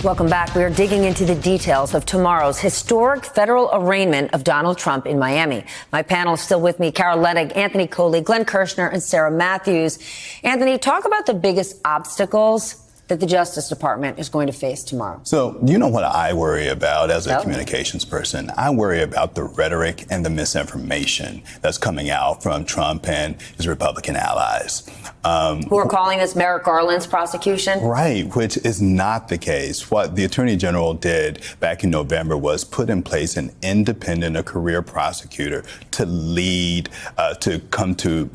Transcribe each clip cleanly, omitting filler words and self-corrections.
Welcome back. We are digging into the details of tomorrow's historic federal arraignment of Donald Trump in Miami. My panel is still with me: Carol Leonnig, Anthony Coley, Glenn Kirshner, and Sarah Matthews. Anthony, talk about the biggest obstacles that the Justice Department is going to face tomorrow. So, you know what I worry about as a communications person? I worry about the rhetoric and the misinformation that's coming out from Trump and his Republican allies. Who are calling this Merrick Garland's prosecution? Right, which is not the case. What the Attorney General did back in November was put in place an independent, a career prosecutor to lead, to come to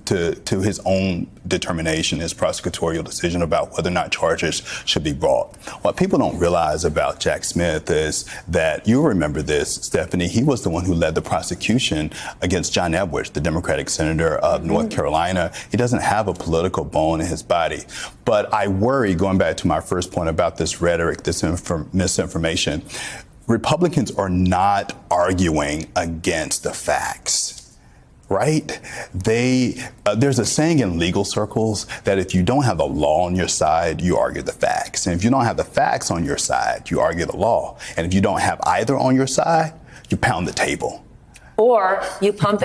his own determination, his prosecutorial decision about whether or not charges should be brought. What people don't realize about Jack Smith is that, you remember this, Stephanie, he was the one who led the prosecution against John Edwards, the Democratic senator of North Carolina. He doesn't have a political bone in his body. But I worry, going back to my first point about this rhetoric, this misinformation, Republicans are not arguing against the facts. Right? There's a saying in legal circles that if you don't have the law on your side, you argue the facts. And if you don't have the facts on your side, you argue the law. And if you don't have either on your side, you pound the table. Or you pump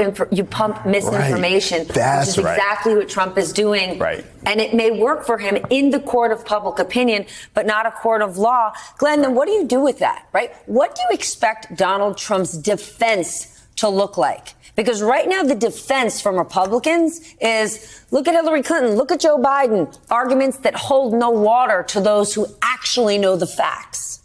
misinformation, right. That's which is exactly what Trump is doing. Right. And it may work for him in the court of public opinion, but not a court of law. Glenn, then what do you do with that, right? What do you expect Donald Trump's defense to look like? Because right now the defense from Republicans is, look at Hillary Clinton, look at Joe Biden, arguments that hold no water to those who actually know the facts.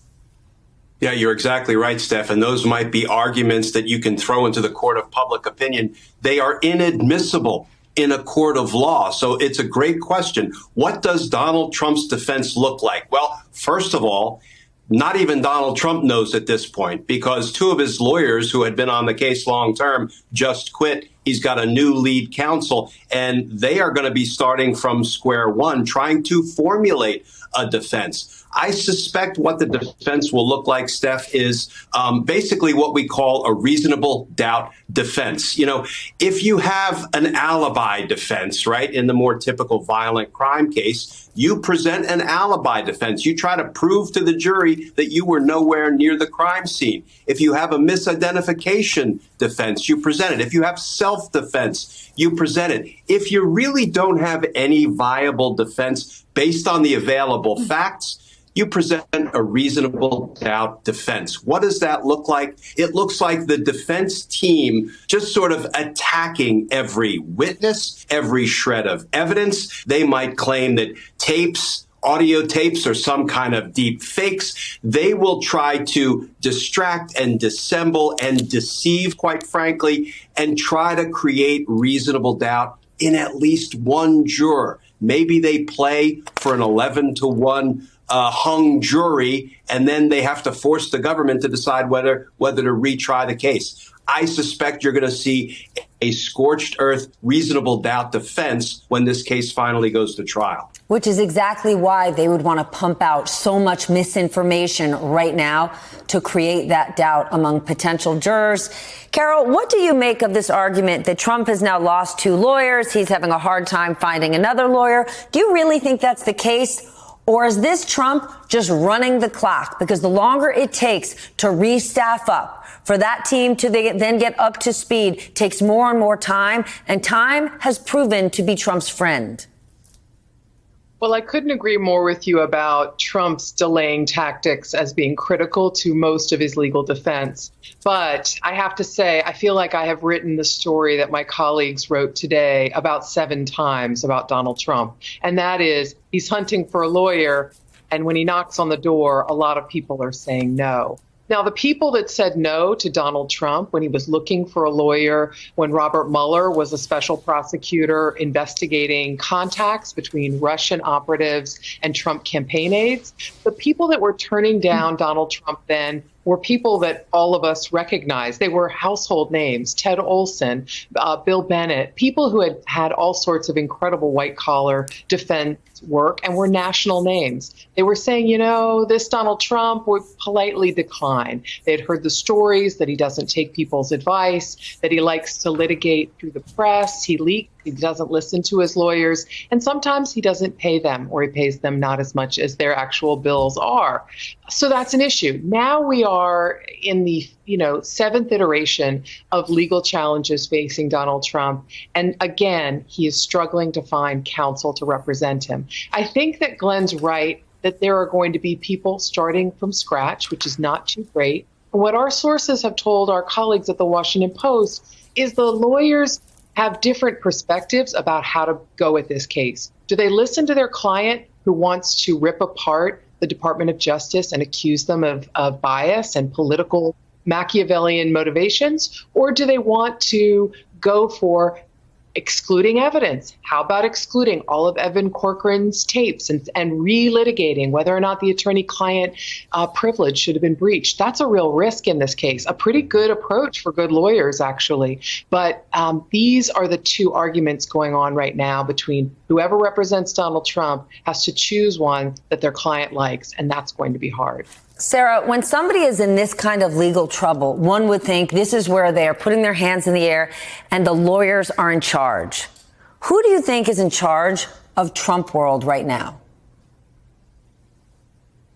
Yeah, you're exactly right, Steph. And those might be arguments that you can throw into the court of public opinion. They are inadmissible in a court of law. So it's a great question. What does Donald Trump's defense look like? Well, first of all, not even Donald Trump knows at this point, because two of his lawyers who had been on the case long term just quit. He's got a new lead counsel, and they are going to be starting from square one, trying to formulate a defense. I suspect what the defense will look like, Steph, is basically what we call a reasonable doubt defense. You know, if you have an alibi defense, right, in the more typical violent crime case, you present an alibi defense. You try to prove to the jury that you were nowhere near the crime scene. If you have a misidentification defense, you present it. If you have self-defense, you present it. If you really don't have any viable defense based on the available facts, you present a reasonable doubt defense. What does that look like? It looks like the defense team just sort of attacking every witness, every shred of evidence. They might claim that tapes, audio tapes, or some kind of deep fakes. They will try to distract and dissemble and deceive, quite frankly, and try to create reasonable doubt in at least one juror. Maybe they play for an 11-1 hung jury, and then they have to force the government to decide whether to retry the case. I suspect you're going to see a scorched earth, reasonable doubt defense when this case finally goes to trial. Which is exactly why they would want to pump out so much misinformation right now to create that doubt among potential jurors. Carol, what do you make of this argument that Trump has now lost 2 lawyers? He's having a hard time finding another lawyer. Do you really think that's the case? Or is this Trump just running the clock? Because the longer it takes to restaff up, for that team to then get up to speed, takes more and more time, and time has proven to be Trump's friend. Well, I couldn't agree more with you about Trump's delaying tactics as being critical to most of his legal defense. But I have to say, I feel like I have written the story that my colleagues wrote today about 7 times about Donald Trump. And that is, he's hunting for a lawyer. And when he knocks on the door, a lot of people are saying no. Now, the people that said no to Donald Trump when he was looking for a lawyer, when Robert Mueller was a special prosecutor investigating contacts between Russian operatives and Trump campaign aides, the people that were turning down Donald Trump then were people that all of us recognize. They were household names: Ted Olson, Bill Bennett, people who had had all sorts of incredible white-collar defense work and were national names. They were saying, you know, this Donald Trump would politely decline. They'd heard the stories that he doesn't take people's advice, that he likes to litigate through the press. He leaked He doesn't listen to his lawyers, and sometimes he doesn't pay them, or he pays them not as much as their actual bills are. So that's an issue. Now we are in the seventh iteration of legal challenges facing Donald Trump. And again, he is struggling to find counsel to represent him. I think that Glenn's right that there are going to be people starting from scratch, which is not too great. What our sources have told our colleagues at the Washington Post is the lawyers have different perspectives about how to go at this case. Do they listen to their client who wants to rip apart the Department of Justice and accuse them of bias and political Machiavellian motivations? Or do they want to go for excluding evidence? How about excluding all of Evan Corcoran's tapes and relitigating whether or not the attorney-client privilege should have been breached? That's a real risk in this case. A pretty good approach for good lawyers, actually. But these are the two arguments going on right now between whoever represents Donald Trump has to choose one that their client likes, and that's going to be hard. Sarah, when somebody is in this kind of legal trouble, one would think this is where they are putting their hands in the air and the lawyers are in charge. Who do you think is in charge of Trump world right now?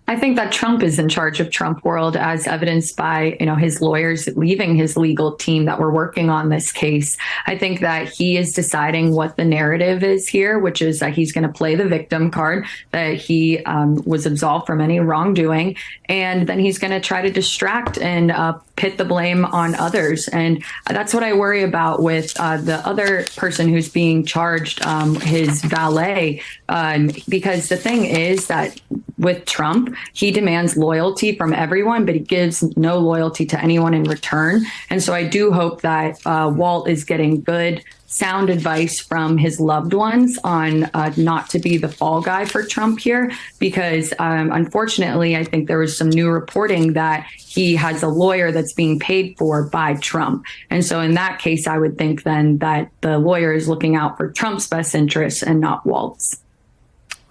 I think that Trump is in charge of Trump world, as evidenced by, his lawyers leaving his legal team that were working on this case. I think that he is deciding what the narrative is here, which is that he's going to play the victim card, that he was absolved from any wrongdoing, and then he's going to try to distract and pit the blame on others. And that's what I worry about with the other person who's being charged, his valet, because the thing is that with Trump, he demands loyalty from everyone, but he gives no loyalty to anyone in return. And so I do hope that Walt is getting good, sound advice from his loved ones on not to be the fall guy for Trump here, because unfortunately, I think there was some new reporting that he has a lawyer that's being paid for by Trump. And so in that case, I would think then that the lawyer is looking out for Trump's best interests and not Walt's.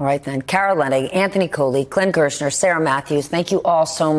All right, then. Carol Leonnig, Anthony Coley, Glenn Gershner, Sarah Matthews, thank you all so much.